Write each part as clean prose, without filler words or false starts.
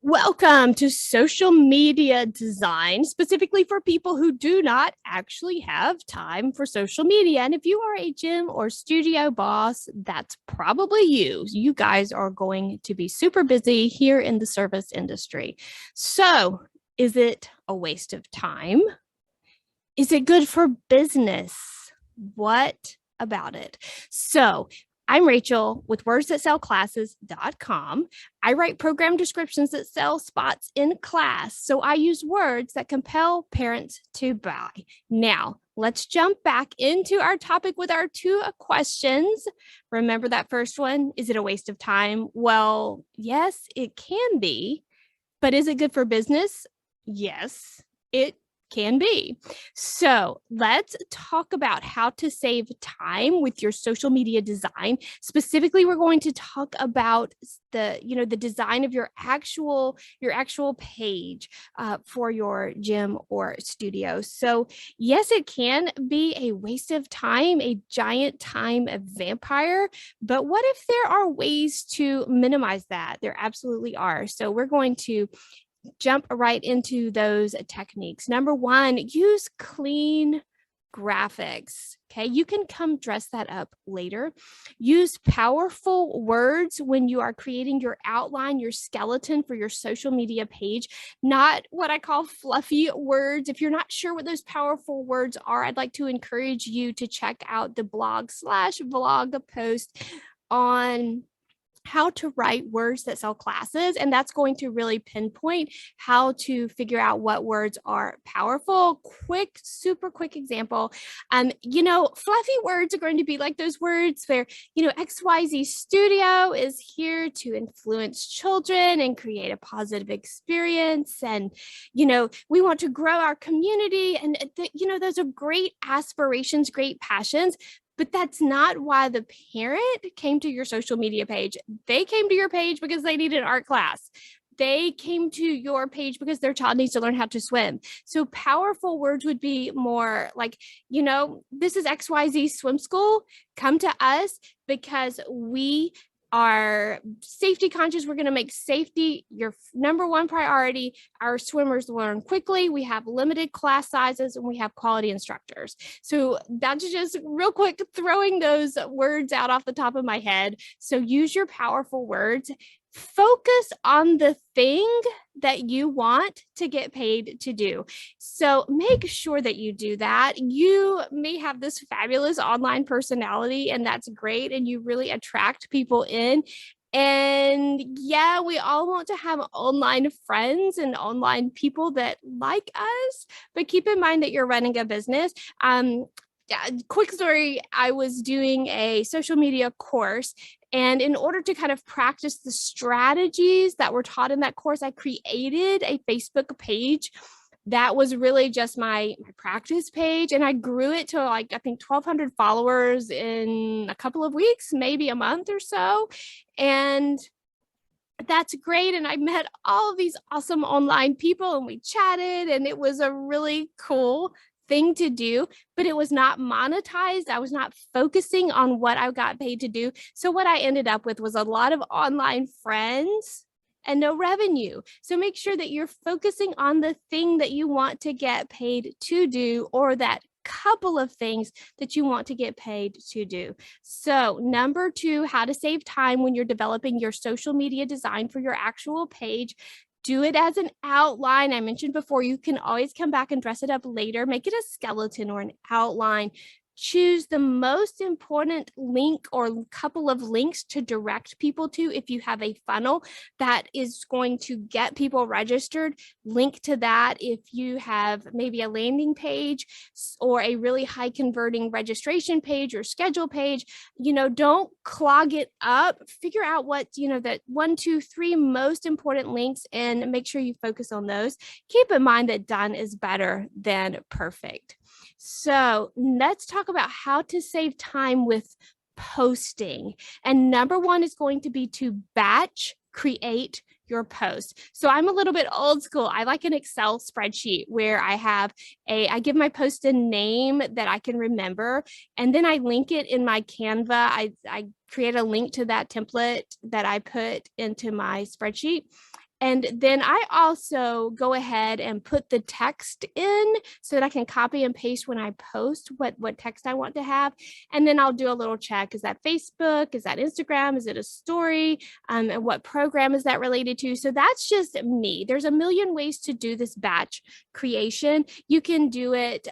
Welcome to social media design, specifically for people who do not actually have time for social media. And if you are a gym or studio boss, that's probably you. You guys are going to be super busy here in the service industry. So, is it a waste of time? Is it good for business? What about it? So, I'm Rachel with WordsThatSellClasses.com. I write program descriptions that sell spots in class. So I use words that compel parents to buy. Now, let's jump back into our topic with our two questions. Remember that first one? Is it a waste of time? Well, yes, it can be. But is it good for business? Yes, it can be. So let's talk about how to save time with your social media design. Specifically, we're going to talk about the design of your actual page for your gym or studio. So yes, it can be a waste of time, a giant time vampire. But what if there are ways to minimize that? There absolutely are. So we're going to jump right into those techniques. Number one, use clean graphics. Okay, you can come dress that up later. Use powerful words when you are creating your outline, your skeleton for your social media page, not what I call fluffy words. If you're not sure what those powerful words are, I'd like to encourage you to check out the blog/vlog post on how to write words that sell classes. And that's going to really pinpoint how to figure out what words are powerful. Super quick example. Fluffy words are going to be like those words where, XYZ Studio is here to influence children and create a positive experience. And, we want to grow our community. And, those are great aspirations, great passions. But that's not why the parent came to your social media page. They came to your page because they need an art class. They came to your page because their child needs to learn how to swim. So powerful words would be more like, this is XYZ Swim School. Come to us because we are safety conscious. We're going to make safety your number one priority. Our swimmers learn quickly. We have limited class sizes and we have quality instructors. So that's just real quick throwing those words out off the top of my head. So use your powerful words. Focus on the thing that you want to get paid to do. So make sure that you do that. You may have this fabulous online personality, and that's great. And you really attract people in. And yeah, we all want to have online friends and online people that like us, but keep in mind that you're running a business. Quick story, I was doing a social media course, and in order to kind of practice the strategies that were taught in that course, I created a Facebook page that was really just my practice page, and I grew it to I think 1,200 followers in a couple of weeks, maybe a month or so. And that's great. And I met all of these awesome online people and we chatted, and it was a really cool thing to do, but it was not monetized. I was not focusing on what I got paid to do. So what I ended up with was a lot of online friends and no revenue. So make sure that you're focusing on the thing that you want to get paid to do, or that couple of things that you want to get paid to do. So number two, how to save time when you're developing your social media design for your actual page. Do it as an outline. I mentioned before, you can always come back and dress it up later. Make it a skeleton or an outline. Choose the most important link or couple of links to direct people to. If you have a funnel that is going to get people registered, link to that. If you have maybe a landing page or a really high converting registration page or schedule page, don't clog it up. Figure out what, that 1, 2, 3 most important links and make sure you focus on those. Keep in mind that done is better than perfect. So let's talk about how to save time with posting. And number one is going to be to batch create your post. So I'm a little bit old school. I like an Excel spreadsheet where I give my post a name that I can remember, and then I link it in my Canva. I create a link to that template that I put into my spreadsheet. And then I also go ahead and put the text in so that I can copy and paste when I post what text I want to have. And then I'll do a little check. Is that Facebook? Is that Instagram? Is it a story? And what program is that related to? So that's just me. There's a million ways to do this batch creation. You can do it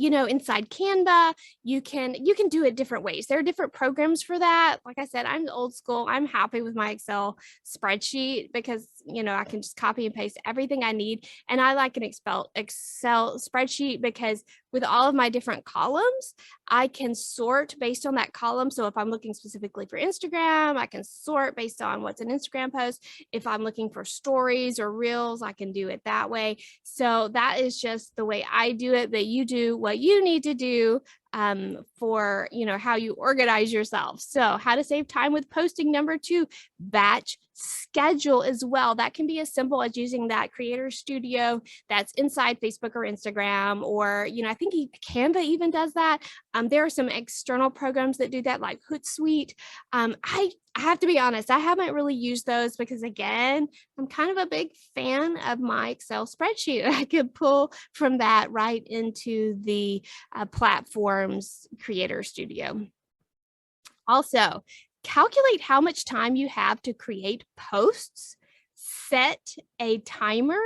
inside Canva. You can do it different ways. There are different programs for that. Like I said, I'm old school. I'm happy with my Excel spreadsheet because I can just copy and paste everything I need. And I like an Excel spreadsheet because with all of my different columns, I can sort based on that column. So if I'm looking specifically for Instagram, I can sort based on what's an Instagram post. If I'm looking for stories or reels, I can do it that way. So that is just the way I do it, but you do what you need to do for how you organize yourself. So how to save time with posting. Number 2, batch schedule as well. That can be as simple as using that Creator Studio that's inside Facebook or Instagram, or I think Canva even does that. There are some external programs that do that, like Hootsuite. I have to be honest, I haven't really used those because, again, I'm kind of a big fan of my Excel spreadsheet. I could pull from that right into the platform's Creator Studio. Also, calculate how much time you have to create posts, set a timer,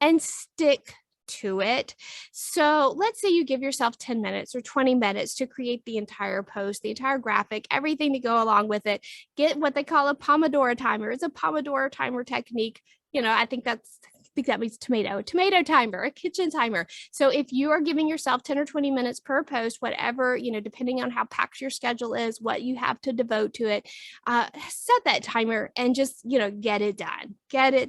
and stick to it. So let's say you give yourself 10 minutes or 20 minutes to create the entire post, the entire graphic, everything to go along with it. Get what they call a Pomodoro timer. It's a Pomodoro timer technique. I think that means tomato timer, a kitchen timer. So if you are giving yourself 10 or 20 minutes per post, whatever, depending on how packed your schedule is, what you have to devote to it, set that timer and just, get it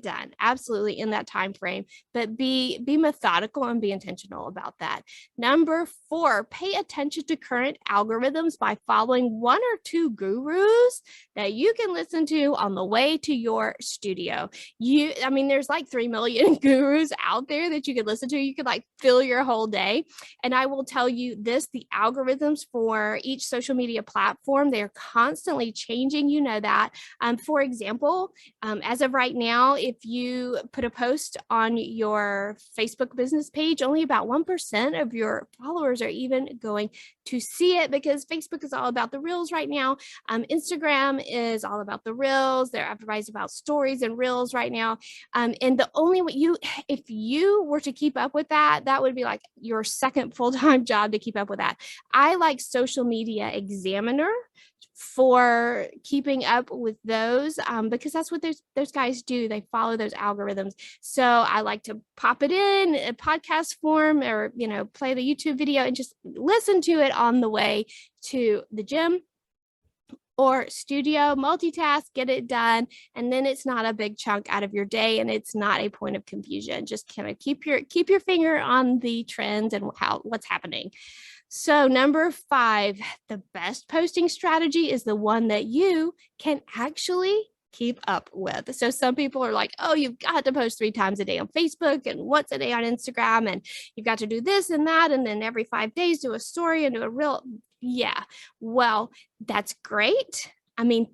done absolutely in that time frame, but be methodical and be intentional about that. Number 4, pay attention to current algorithms by following 1 or 2 gurus that you can listen to on the way to your studio. There's like 3 million gurus out there that you could listen to. You could fill your whole day. And I will tell you this, the algorithms for each social media platform, they're constantly changing. That. For example, as of right now, if you put a post on your Facebook business page, only about 1% of your followers are even going to see it because Facebook is all about the reels right now. Instagram is all about the reels. They're advertising about stories and reels right now. And the only way if you were to keep up with that, that would be like your second full-time job to keep up with that. I like Social Media Examiner for keeping up with those because that's what those guys do. They follow those algorithms. So I like to pop it in a podcast form or, play the YouTube video and just listen to it on the way to the gym or studio, multitask, get it done. And then it's not a big chunk out of your day and it's not a point of confusion. Just kind of keep your finger on the trends and what's happening. So number 5, the best posting strategy is the one that you can actually keep up with. So some people are like, oh, you've got to post 3 times a day on Facebook and once a day on Instagram, and you've got to do this and that, and then every 5 days do a story and do a reel. Yeah, well, that's great.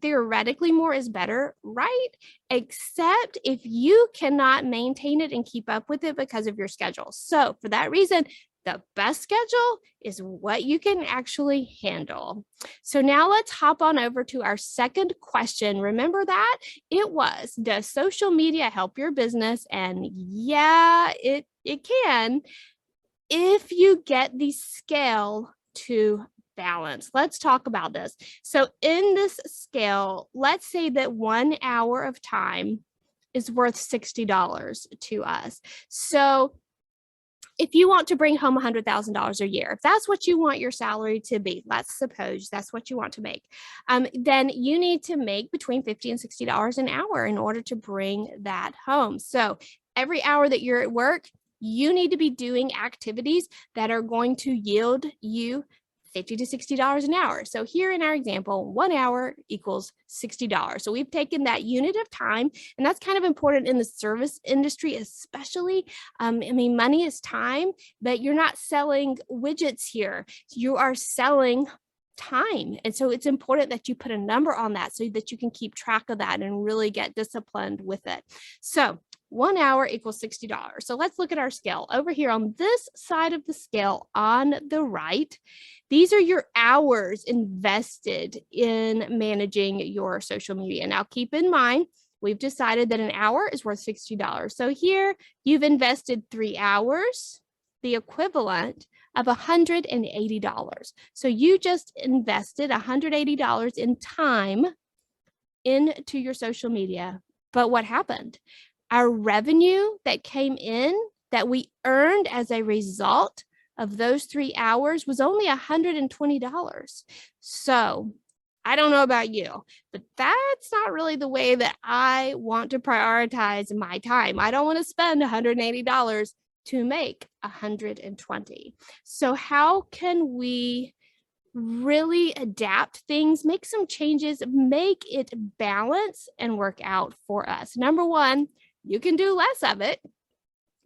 Theoretically, more is better, right? Except if you cannot maintain it and keep up with it because of your schedule. So for that reason, the best schedule is what you can actually handle. So now let's hop on over to our second question. Remember that? It was, does social media help your business? And yeah, it can if you get the scale to balance. Let's talk about this. So in this scale, let's say that 1 hour of time is worth $60 to us. So if you want to bring home $100,000 a year, if that's what you want your salary to be, let's suppose that's what you want to make, then you need to make between $50 and $60 an hour in order to bring that home. So every hour that you're at work, you need to be doing activities that are going to yield you $50 to $60 an hour. So here in our example, 1 hour equals $60. So we've taken that unit of time, and that's kind of important in the service industry, especially. Money is time, but you're not selling widgets here. You are selling time. And so it's important that you put a number on that so that you can keep track of that and really get disciplined with it. So 1 hour equals $60. So let's look at our scale. Over here on this side of the scale on the right, these are your hours invested in managing your social media. Now, keep in mind, we've decided that an hour is worth $60. So here you've invested 3 hours, the equivalent of $180. So you just invested $180 in time into your social media. But what happened? Our revenue that came in that we earned as a result of those 3 hours was only $120. So I don't know about you, but that's not really the way that I want to prioritize my time. I don't want to spend $180 to make $120. So how can we really adapt things, make some changes, make it balance and work out for us? Number one, you can do less of it.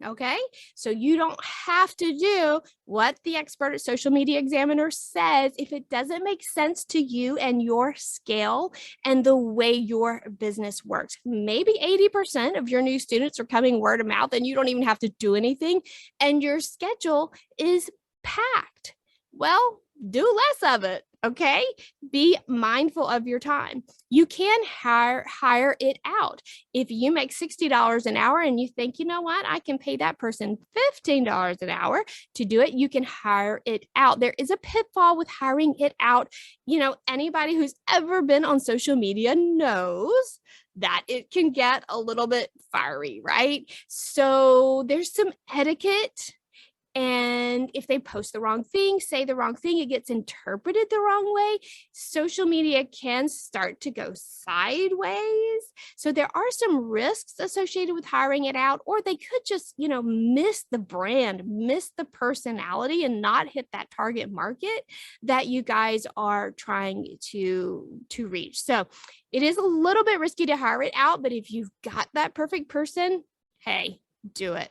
Okay, so you don't have to do what the expert at Social Media Examiner says if it doesn't make sense to you and your scale and the way your business works. Maybe 80% of your new students are coming word of mouth and you don't even have to do anything and your schedule is packed. Well, do less of it. Okay, be mindful of your time. You can hire it out. If you make $60 an hour and you think, you know what, I can pay that person $15 an hour to do it, you can hire it out. There is a pitfall with hiring it out. You know, anybody who's ever been on social media knows that it can get a little bit fiery, right? So there's some etiquette. And if they post the wrong thing, say the wrong thing, it gets interpreted the wrong way. Social media can start to go sideways. So there are some risks associated with hiring it out, or they could just, you know, miss the brand, miss the personality and not hit that target market that you guys are trying to reach. So it is a little bit risky to hire it out, but if you've got that perfect person, hey, do it.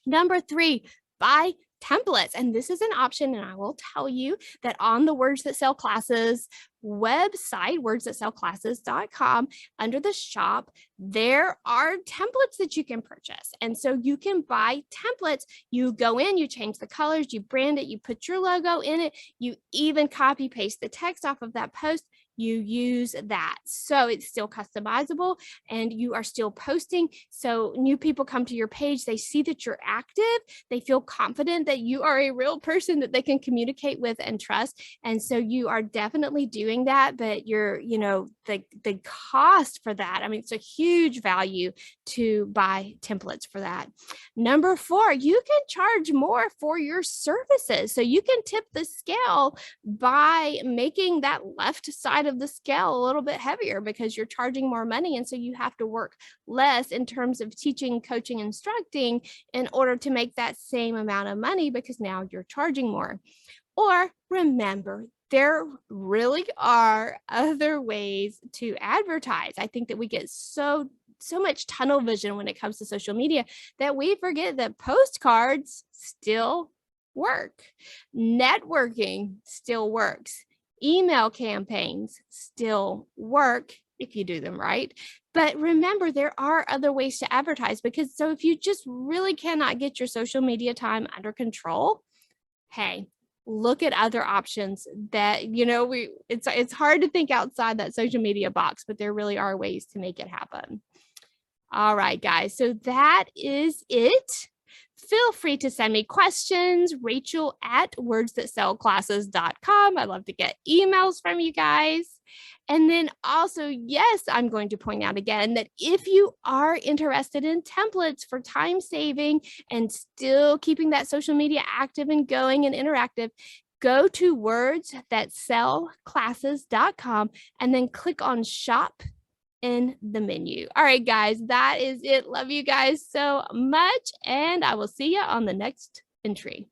Number 3, buy templates. And this is an option. And I will tell you that on the Words That Sell Classes website, wordsthatsellclasses.com, under the shop, there are templates that you can purchase. And so you can buy templates. You go in, you change the colors, you brand it, you put your logo in it, you even copy paste the text off of that post. You use that. So it's still customizable and you are still posting. So new people come to your page, they see that you're active, they feel confident that you are a real person that they can communicate with and trust. And so you are definitely doing that, but you're, you know, the cost for that, I mean, it's a huge value to buy templates for that. Number 4, you can charge more for your services. So you can tip the scale by making that left side of the scale a little bit heavier because you're charging more money. And so you have to work less in terms of teaching, coaching, instructing in order to make that same amount of money because now you're charging more. Or remember, there really are other ways to advertise. I think that we get so much tunnel vision when it comes to social media that we forget that postcards still work. Networking still works. Email campaigns still work if you do them right. But remember, there are other ways to advertise because so if you just really cannot get your social media time under control, hey, look at other options that, you know, it's hard to think outside that social media box, but there really are ways to make it happen. All right, guys. So that is it. Feel free to send me questions, Rachel at wordsthatsellclasses.com. I love to get emails from you guys. And then also, yes, I'm going to point out again that if you are interested in templates for time saving and still keeping that social media active and going and interactive, go to wordsthatsellclasses.com and then click on shop in the menu. All right, guys, that is it. Love you guys so much. And I will see you on the next entry.